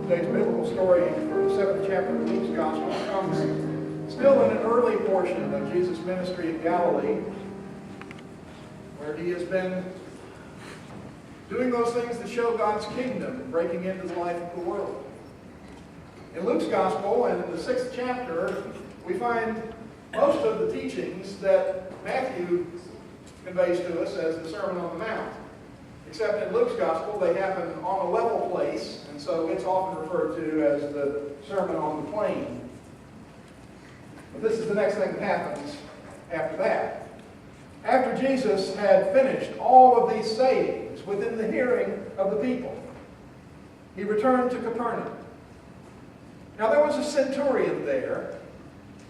Today's biblical story from the 7th chapter of Luke's Gospel comes still in an early portion of Jesus' ministry in Galilee, where he has been doing those things that show God's kingdom and breaking into the life of the world. In Luke's Gospel and in the 6th chapter, we find most of the teachings that Matthew conveys to us as the Sermon on the Mount. Except in Luke's Gospel, they happen on a level place, and so it's often referred to as the Sermon on the Plain. But this is the next thing that happens after that. After Jesus had finished all of these sayings within the hearing of the people, he returned to Capernaum. Now there was a centurion there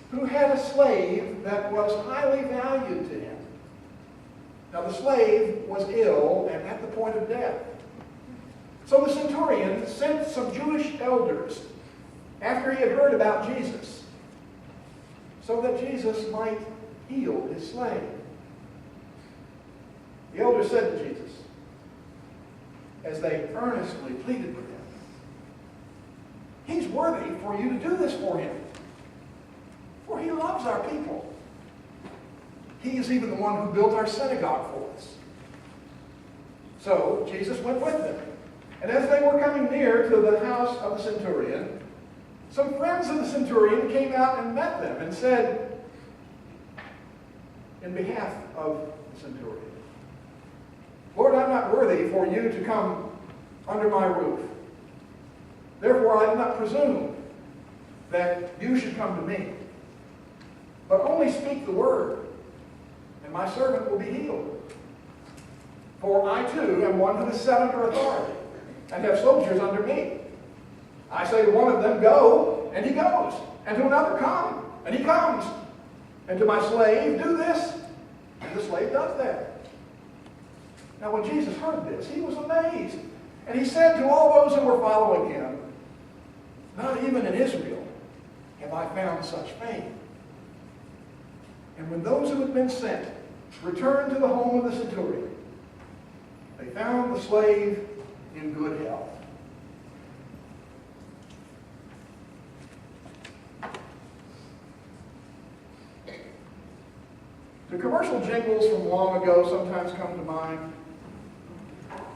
who had a slave that was highly valued to him. Now the slave was ill and at the point of death. So the centurion sent some Jewish elders after he had heard about Jesus, so that Jesus might heal his slave. The elders said to Jesus, as they earnestly pleaded with him, "He's worthy for you to do this for him, for he loves our people. He is even the one who built our synagogue for us." So Jesus went with them. And as they were coming near to the house of the centurion, some friends of the centurion came out and met them and said, in behalf of the centurion, "Lord, I'm not worthy for you to come under my roof. Therefore I do not presume that you should come to me. But only speak the word, and my servant will be healed. For I too am one who is set under authority, and have soldiers under me. I say to one of them, 'Go,' and he goes, and to another, 'Come,' and he comes. And to my slave, 'Do this,' and the slave does that." Now when Jesus heard this, he was amazed. And he said to all those who were following him, "Not even in Israel have I found such faith." And when those who had been sent returned to the home of the centurion, they found the slave in good health. The commercial jingles from long ago sometimes come to mind.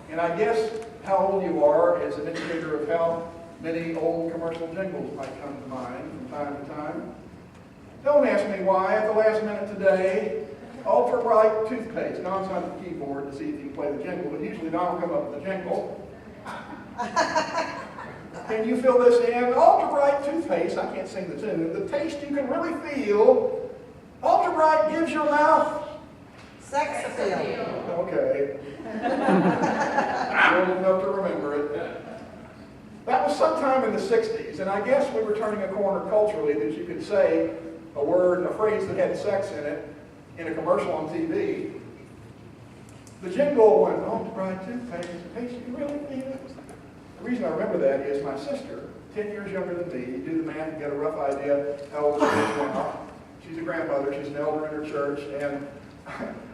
And I guess how old you are is an indicator of how many old commercial jingles might come to mind from time to time. Don't ask me why at the last minute today, Ultra Bright toothpaste. Don's on the keyboard to see if he can play the jingle, but usually Don will come up with the jingle. Can you fill this in? Ultra Bright toothpaste, I can't sing the tune, the taste you can really feel. Ultra Bright gives your mouth sex appeal. Okay. I'm old enough to remember it. That was sometime in the 60s, and I guess we were turning a corner culturally that you could say a word, a phrase that had sex in it, in a commercial on TV. The jingle went, "Ultra Bright toothpaste, taste you really feel it." The reason I remember that is my sister, 10 years younger than me, you do the math and get a rough idea how old she is now. She's a grandmother, she's an elder in her church, and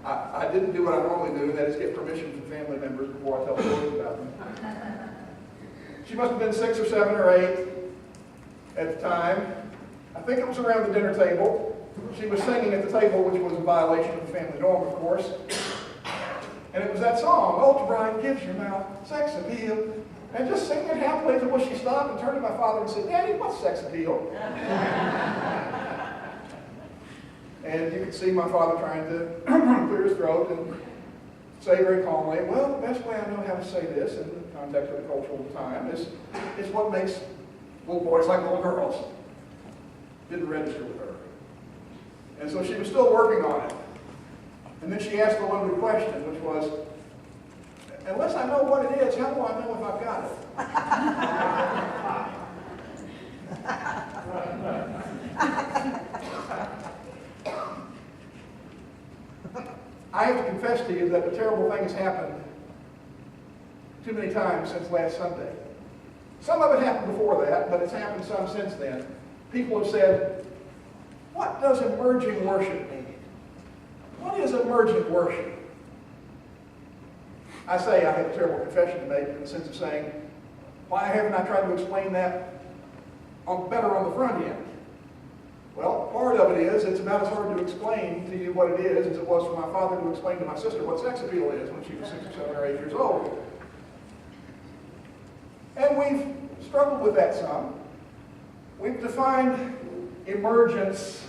I didn't do what I normally do, that is get permission from family members before I tell stories about them. She must have been 6 or 7 or 8 at the time. I think it was around the dinner table. She was singing at the table, which was a violation of the family norm, of course. And it was that song, "Ultra Bright gives your mouth sex appeal." And just singing it happily until she stopped and turned to my father and said, "Daddy, what's sex appeal?" And you could see my father trying to clear his throat and say very calmly, "Well, the best way I know how to say this in the context of the culture of the time is what makes little boys like little girls." Didn't register with her. And so she was still working on it. And then she asked the loaded question, which was, "Unless I know what it is, how do I know if I've got it?" I have to confess to you that a terrible thing has happened too many times since last Sunday. Some of it happened before that, but it's happened some since then. People have said, "What does emerging worship mean? What is emergent worship?" I say I have a terrible confession to make in the sense of saying, why haven't I tried to explain that better on the front end? Well, part of it is it's about as hard to explain to you what it is as it was for my father to explain to my sister what sex appeal is when she was 6 or 7 or 8 years old. And we've struggled with that some. We've defined emergence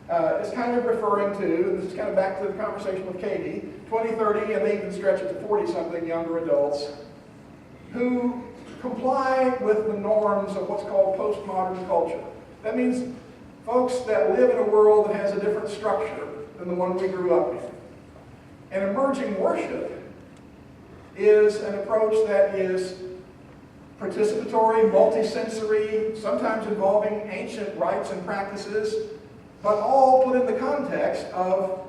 as kind of referring to, and this is kind of back to the conversation with Katie, 20, 30, and they even stretch it to 40-something younger adults who comply with the norms of what's called postmodern culture. That means folks that live in a world that has a different structure than the one we grew up in. And emerging worship is an approach that is participatory, multisensory, sometimes involving ancient rites and practices, but all put in the context of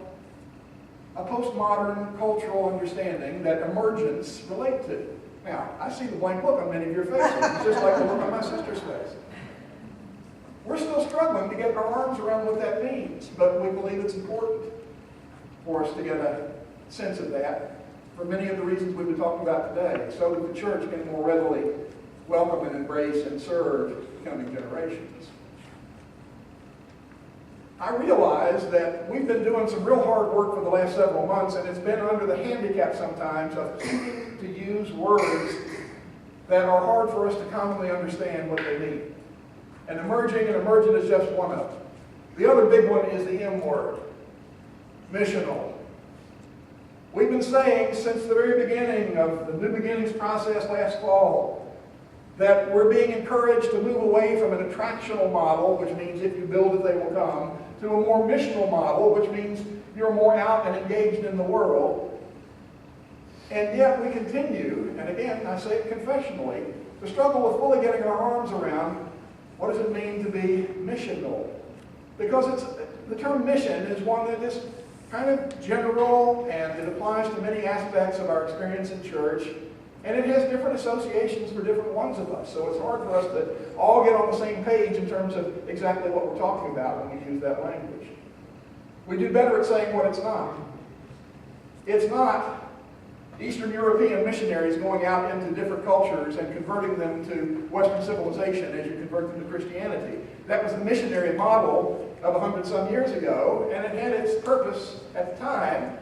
a postmodern cultural understanding that emergence relate to. Now, I see the blank look on many of your faces. It's just like the look on my sister's face. We're still struggling to get our arms around what that means, but we believe it's important for us to get a sense of that for many of the reasons we've been talking about today, so that the church can more readily welcome and embrace and serve coming generations. I realize that we've been doing some real hard work for the last several months, and it's been under the handicap sometimes of needing to use words that are hard for us to commonly understand what they mean. And emerging and emergent is just one of them. The other big one is the M word, missional. We've been saying since the very beginning of the New Beginnings process last fall that we're being encouraged to move away from an attractional model, which means if you build it, they will come, to a more missional model, which means you're more out and engaged in the world. And yet we continue, and again, I say it confessionally, to struggle with fully getting our arms around what does it mean to be missional. Because the term mission is one that is kind of general, and it applies to many aspects of our experience in church. And it has different associations for different ones of us. So it's hard for us to all get on the same page in terms of exactly what we're talking about when we use that language. We do better at saying what it's not. It's not Eastern European missionaries going out into different cultures and converting them to Western civilization as you convert them to Christianity. That was the missionary model of 100-some years ago, and it had its purpose at the time.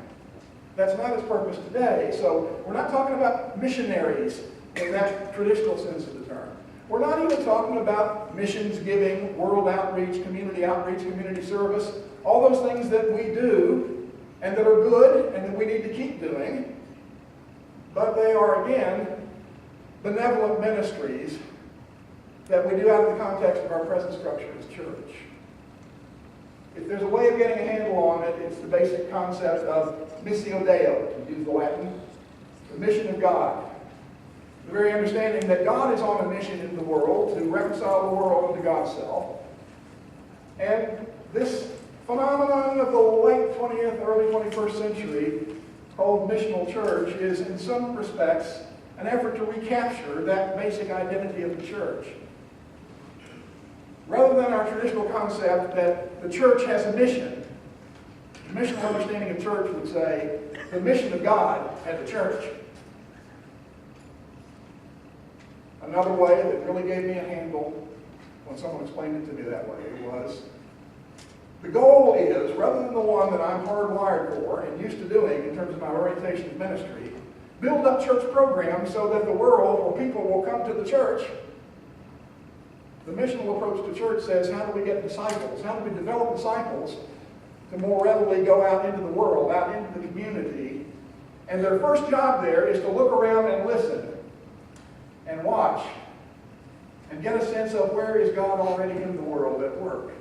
That's not its purpose today. So we're not talking about missionaries in that traditional sense of the term. We're not even talking about missions giving, world outreach, community service, all those things that we do and that are good and that we need to keep doing. But they are, again, benevolent ministries that we do out of the context of our present structure as church. If there's a way of getting a handle on it, it's the basic concept of missio Deo, to use the Latin, the mission of God. The very understanding that God is on a mission in the world to reconcile the world unto God's self. And this phenomenon of the late 20th, early 21st century, called missional church, is in some respects an effort to recapture that basic identity of the church. Rather than our traditional concept that the church has a mission, the missional understanding of church would say the mission of God at the church. Another way that really gave me a handle when someone explained it to me that way was the goal is, rather than the one that I'm hardwired for and used to doing in terms of my orientation of ministry, build up church programs so that the world or people will come to the church. The missional approach to church says, how do we get disciples? How do we develop disciples to more readily go out into the world, out into the community? And their first job there is to look around and listen and watch and get a sense of where is God already in the world at work.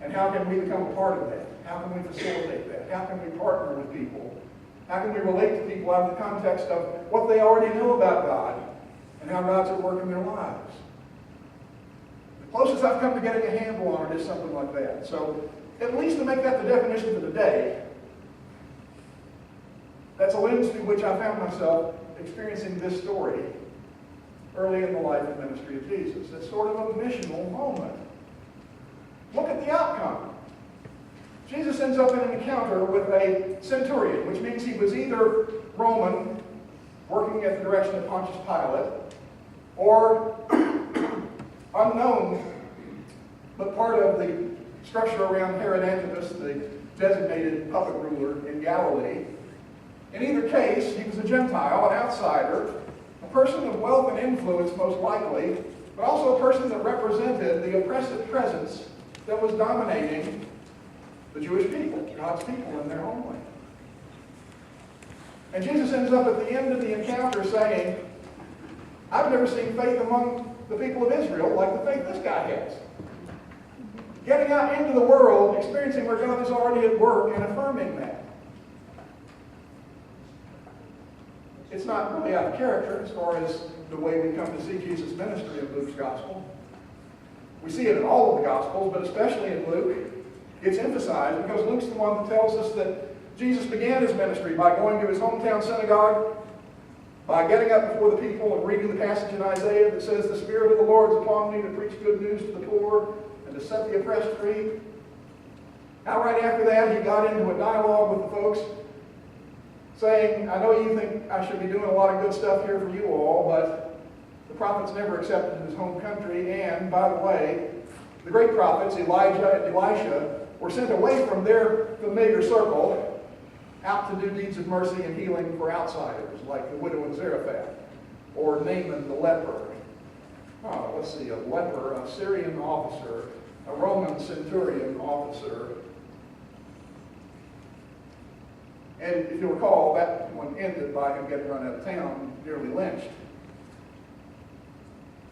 And how can we become a part of that? How can we facilitate that? How can we partner with people? How can we relate to people out of the context of what they already know about God and how God's at work in their lives? The closest I've come to getting a handle on it is something like that. So, at least to make that the definition for the day, that's a lens through which I found myself experiencing this story early in the life and ministry of Jesus. It's sort of a missional moment. Look at the outcome. Jesus ends up in an encounter with a centurion, which means he was either Roman working at the direction of Pontius Pilate, or unknown, but part of the structure around Herod Antipas, the designated puppet ruler in Galilee. In either case, he was a Gentile, an outsider, a person of wealth and influence most likely, but also a person that represented the oppressive presence that was dominating the Jewish people, God's people in their homeland. And Jesus ends up at the end of the encounter saying, I've never seen faith among the people of Israel like the faith this guy has. Getting out into the world, experiencing where God is already at work and affirming that. It's not really out of character as far as the way we come to see Jesus' ministry in Luke's gospel. We see it in all of the gospels, but especially in Luke. It's emphasized because Luke's the one that tells us that Jesus began his ministry by going to his hometown synagogue, by getting up before the people and reading the passage in Isaiah that says, the Spirit of the Lord is upon me to preach good news to the poor and to set the oppressed free. Now right after that, he got into a dialogue with the folks saying, I know you think I should be doing a lot of good stuff here for you all, but the prophets never accepted his home country, and by the way, the great prophets, Elijah and Elisha, were sent away from their familiar circle out to do deeds of mercy and healing for outsiders, like the widow in Zarephath, or Naaman the leper. Oh, let's see, a leper, a Syrian officer, a Roman centurion officer. And if you recall, that one ended by him getting run out of town, nearly lynched.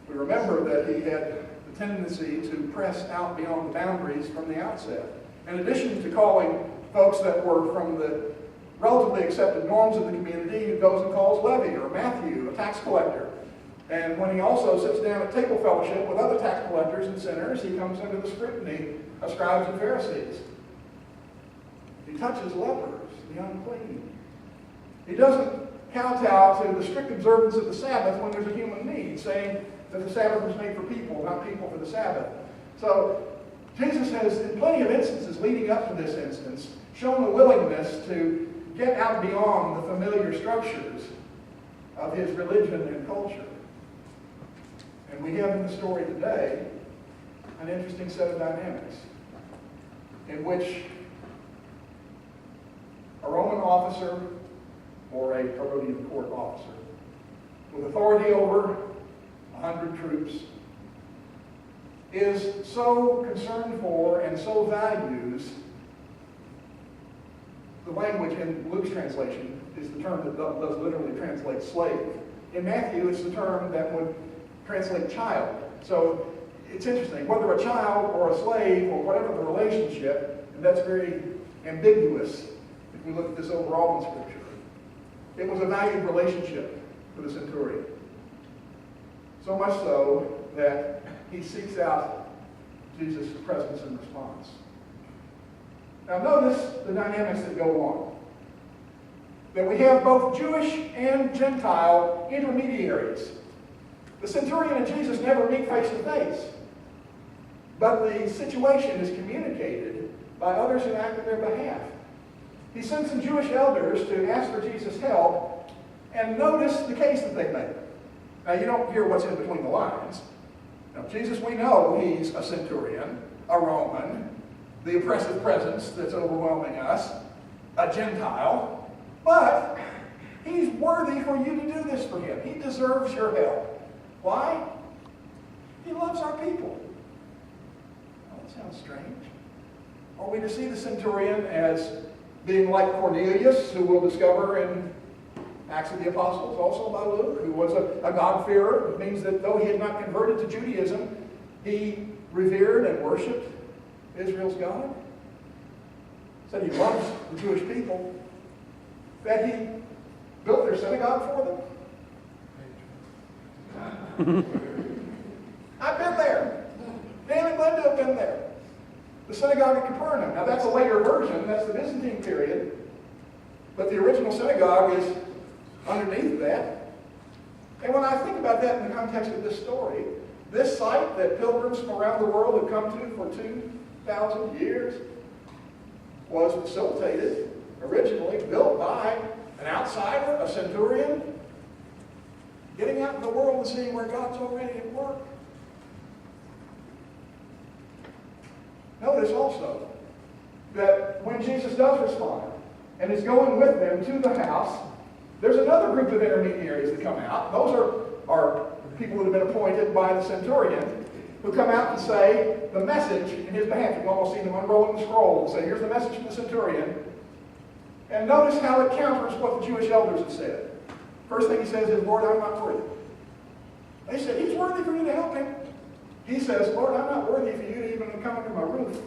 We remember that he had the tendency to press out beyond the boundaries from the outset. In addition to calling folks that were from the relatively accepted norms of the community, he goes and calls Levi or Matthew, a tax collector. And when he also sits down at table fellowship with other tax collectors and sinners, he comes under the scrutiny of scribes and Pharisees. He touches lepers, the unclean. He doesn't kowtow to the strict observance of the Sabbath when there's a human need, saying that the Sabbath was made for people, not people for the Sabbath. So Jesus has, in plenty of instances leading up to this instance, shown a willingness to get out beyond the familiar structures of his religion and culture. And we have in the story today an interesting set of dynamics in which a Roman officer or a Herodian court officer with authority over 100 troops is so concerned for and so values the language in Luke's translation is the term that does literally translate slave. In Matthew, it's the term that would translate child. So it's interesting, whether a child or a slave or whatever the relationship, and that's very ambiguous if we look at this overall in Scripture. It was a valued relationship for the centurion. So much so that he seeks out Jesus' presence and response. Now notice the dynamics that go on. That we have both Jewish and Gentile intermediaries. The centurion and Jesus never meet face to face. But the situation is communicated by others who act on their behalf. He sends some Jewish elders to ask for Jesus' help, and notice the case that they make. Now you don't hear what's in between the lines. Now Jesus, we know he's a centurion, a Roman, the oppressive presence that's overwhelming us, a Gentile, but he's worthy for you to do this for him. He deserves your help. Why? He loves our people. Oh, that sounds strange. Are we to see the centurion as being like Cornelius, who we'll discover in Acts of the Apostles, also by Luke, who was a God-fearer? It means that though he had not converted to Judaism, he revered and worshipped Israel's God. Said he loves the Jewish people. That he built their synagogue for them. I've been there. Dan and Glenda have been there. The synagogue at Capernaum. Now that's a later version. That's the Byzantine period. But the original synagogue is underneath that. And when I think about that in the context of this story, this site that pilgrims from around the world have come to for 2,000 years was facilitated, originally built by an outsider, a centurion, out in the world and seeing where God's already at work. Notice also that when Jesus does respond and is going with them to the house, there's another group of intermediaries that come out. Those are people who have been appointed by the centurion, who come out and say the message in his behalf. You can almost see them unrolling the scroll and say, here's the message from the centurion. And notice how it counters what the Jewish elders have said. First thing he says is, Lord, I'm not worthy. They said, he's worthy for you to help him. He says, Lord, I'm not worthy for you to even come under my roof.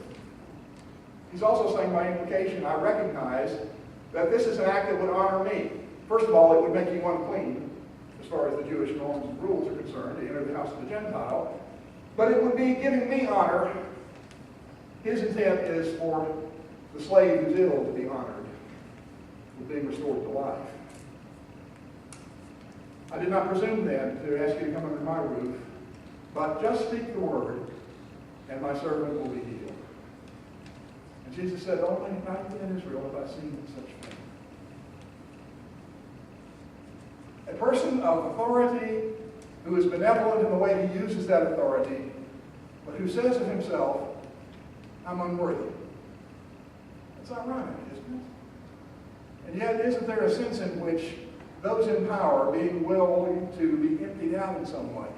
He's also saying by implication, I recognize that this is an act that would honor me. First of all, it would make you unclean, as far as the Jewish norms and rules are concerned, to enter the house of the Gentile. But it would be giving me honor. His intent is for the slave who's ill to be honored with being restored to life. I did not presume then to ask you to come under my roof, but just speak the word, and my servant will be healed. And Jesus said, only not in Israel have I seen such thing. A person of authority who is benevolent in the way he uses that authority, but who says of himself, I'm unworthy. That's ironic, isn't it? And yet, isn't there a sense in which those in power being willing to be emptied out in some way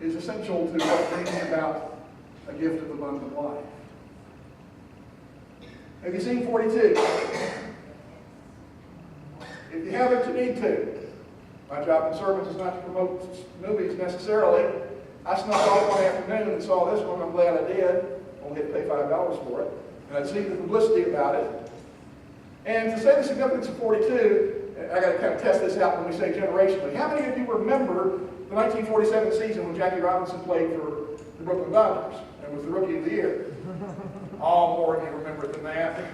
is essential to what brings about a gift of abundant life? Have you seen 42? If you haven't, you need to. My job in sermons is not to promote movies necessarily. I snuck off one afternoon and saw this one. I'm glad I did. Only had to pay $5 for it. And I'd seen the publicity about it. And to say the significance of 42, I got to kind of test this out when we say generationally. How many of you remember the 1947 season when Jackie Robinson played for the Brooklyn Dodgers and was the Rookie of the Year? All more of you remember it than that.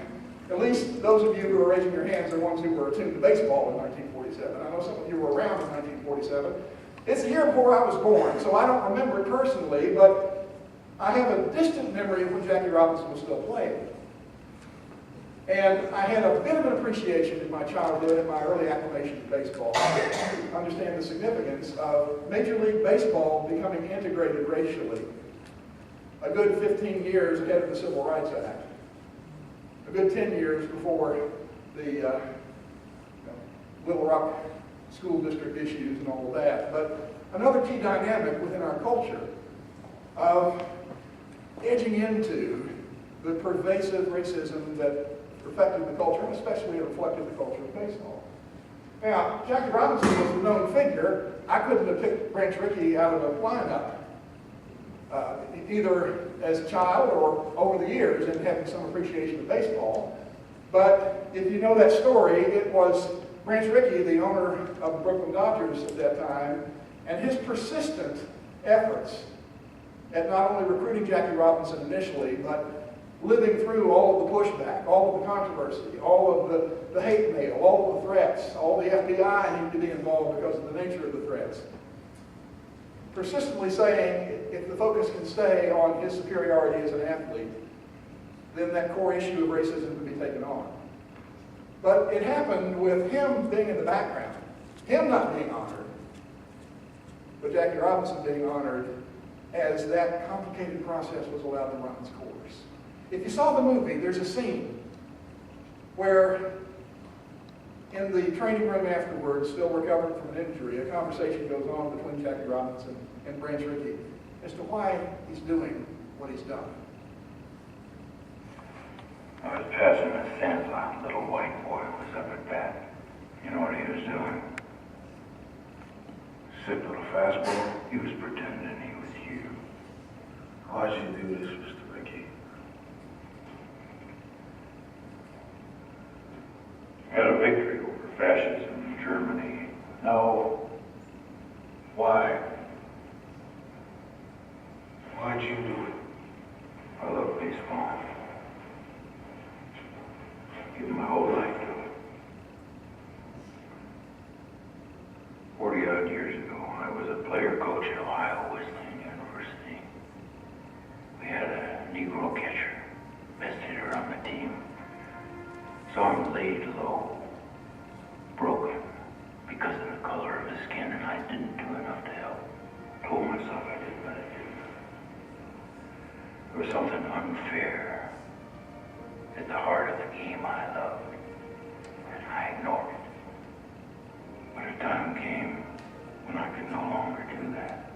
At least those of you who are raising your hands are ones who were attuned to baseball in 1947. I know some of you were around in 1947. It's the year before I was born, so I don't remember it personally, but I have a distant memory of when Jackie Robinson was still playing. And I had a bit of an appreciation in my childhood and my early acclimation to baseball. I understand the significance of Major League Baseball becoming integrated racially a good 15 years ahead of the Civil Rights Act. A good 10 years before the Little Rock school district issues and all of that. But another key dynamic within our culture of edging into the pervasive racism that affected the culture, and especially reflected the culture of baseball. Now, Jackie Robinson was a known figure. I couldn't have picked Branch Rickey out of a lineup, either as a child or over the years and having some appreciation of baseball. But if you know that story, it was Branch Rickey, the owner of the Brooklyn Dodgers at that time, and his persistent efforts at not only recruiting Jackie Robinson initially, but living through all of the pushback, all of the controversy, all of the hate mail, all of the threats, all the FBI needed to be involved because of the nature of the threats. Persistently saying, if the focus can stay on his superiority as an athlete, then that core issue of racism can be taken on. But it happened with him being in the background, him not being honored, but Jackie Robinson being honored as that complicated process was allowed to run its course. If you saw the movie, there's a scene where in the training room afterwards, still recovering from an injury, a conversation goes on between Jackie Robinson and Branch Rickey as to why he's doing what he's done. I was passing a sandlot. Little white boy was up at bat. You know what he was doing? Sick little fastball. He was pretending he was you. Why'd you do this, Mr. Rickey? Had a victory over fascism in Germany. No. Why? Why'd you do it? I love baseball. Given my whole life to it. 40-odd years ago, I was a player coach at Ohio Wesleyan University. We had a Negro catcher, best hitter on the team. Saw him laid low, broken, because of the color of his skin, and I didn't do was something unfair at the heart of the game I loved, and I ignored it. But a time came when I could no longer do that.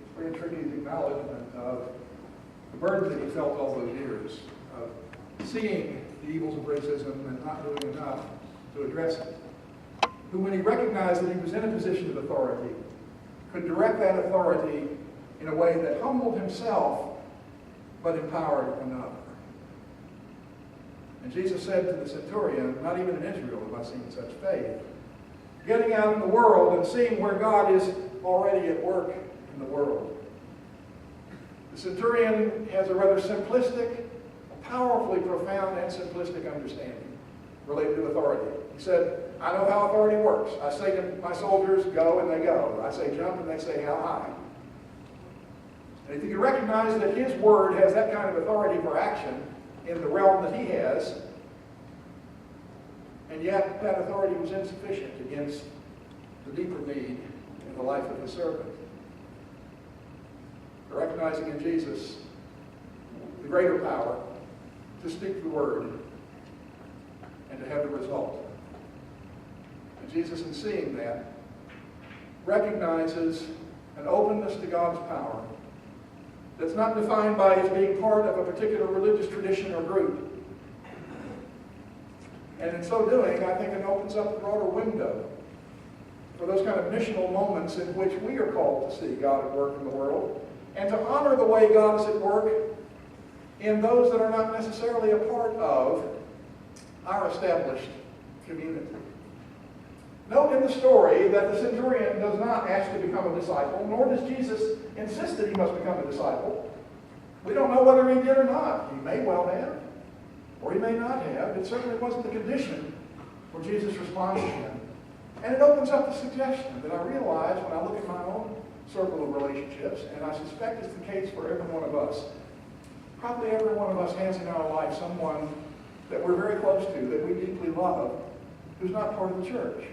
It's very intriguing acknowledgement of the burden that he felt all those years of seeing the evils of racism and not doing enough to address it. Who, when he recognized that he was in a position of authority, could direct that authority in a way that humbled himself but empowered another. And Jesus said to the centurion, not even in Israel have I seen such faith. Getting out in the world and seeing where God is already at work in the world. The centurion has a rather simplistic, powerfully profound and simplistic understanding related to authority. He said, I know how authority works. I say to my soldiers, go, and they go. I say jump, and they say how high. And if you can recognize that his word has that kind of authority for action in the realm that he has, and yet that authority was insufficient against the deeper need in the life of his servant. Recognizing in Jesus the greater power to speak the word and to have the result. And Jesus, in seeing that, recognizes an openness to God's power that's not defined by his being part of a particular religious tradition or group. And in so doing, I think it opens up a broader window for those kind of missional moments in which we are called to see God at work in the world and to honor the way God is at work in those that are not necessarily a part of our established community. Note in the story that the centurion does not ask to become a disciple, nor does Jesus insist that he must become a disciple. We don't know whether he did or not. He may well have, or he may not have. It certainly wasn't the condition for Jesus' response to him. And it opens up the suggestion that I realize when I look at my own circle of relationships, and I suspect it's the case for every one of us. Probably every one of us has in our life someone that we're very close to, that we deeply love, who's not part of the church,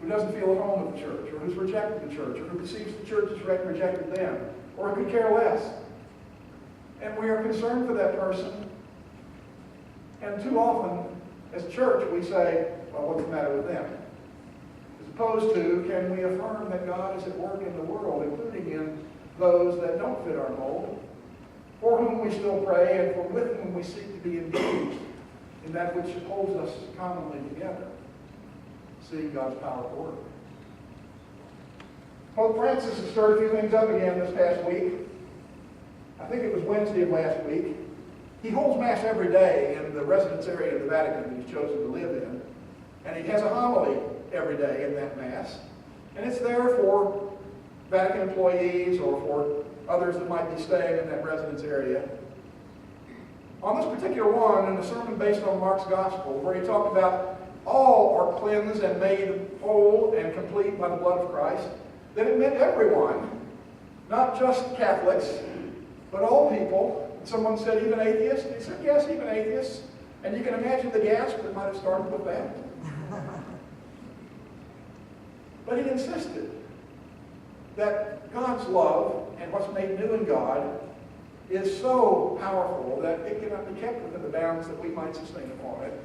who doesn't feel at home with the church, or who's rejected the church, or who perceives the church has rejected them, or who could care less. And we are concerned for that person. And too often, as a church, we say, well, what's the matter with them? As opposed to, can we affirm that God is at work in the world, including in those that don't fit our mold, for whom we still pray, and for with whom we seek to be engaged in that which holds us commonly together, seeing God's power at work. Pope Francis has stirred a few things up again this past week. I think it was Wednesday of last week. He holds Mass every day in the residence area of the Vatican that he's chosen to live in, and he has a homily every day in that Mass. And it's there for Vatican employees or for others that might be staying in that residence area. On this particular one, in a sermon based on Mark's Gospel, where he talked about all are cleansed and made whole and complete by the blood of Christ, that it meant everyone, not just Catholics, but all people. Someone said even atheists. He said, yes, even atheists. And you can imagine the gasp that might have started with that. But he insisted that God's love and what's made new in God is so powerful that it cannot be kept within the bounds that we might sustain upon it.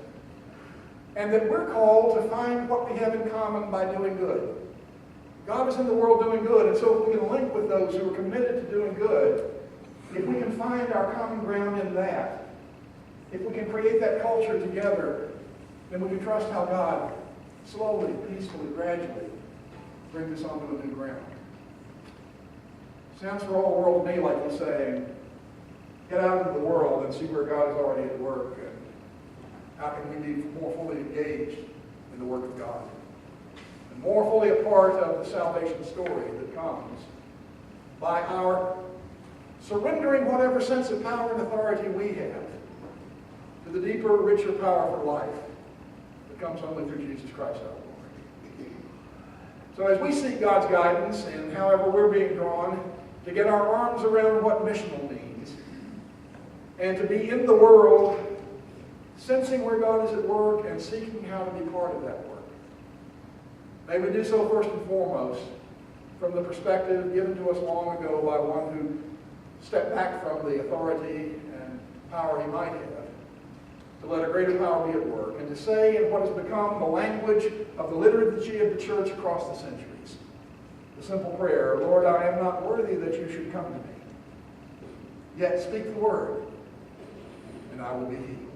And that we're called to find what we have in common by doing good. God is in the world doing good, and so if we can link with those who are committed to doing good, if we can find our common ground in that, if we can create that culture together, then we can trust how God slowly, peacefully, gradually brings us onto a new ground. Sounds for all the world to me like he's saying, get out into the world and see where God is already at work, and how can we be more fully engaged in the work of God, and more fully a part of the salvation story that comes by our surrendering whatever sense of power and authority we have to the deeper, richer power for life that comes only through Jesus Christ our Lord. So as we seek God's guidance in however we're being drawn to get our arms around what missional means and to be in the world, sensing where God is at work and seeking how to be part of that work, may we do so first and foremost from the perspective given to us long ago by one who stepped back from the authority and power he might have, to let a greater power be at work, and to say in what has become the language of the liturgy of the church across the centuries, the simple prayer, Lord, I am not worthy that you should come to me, yet speak the word, and I will be healed.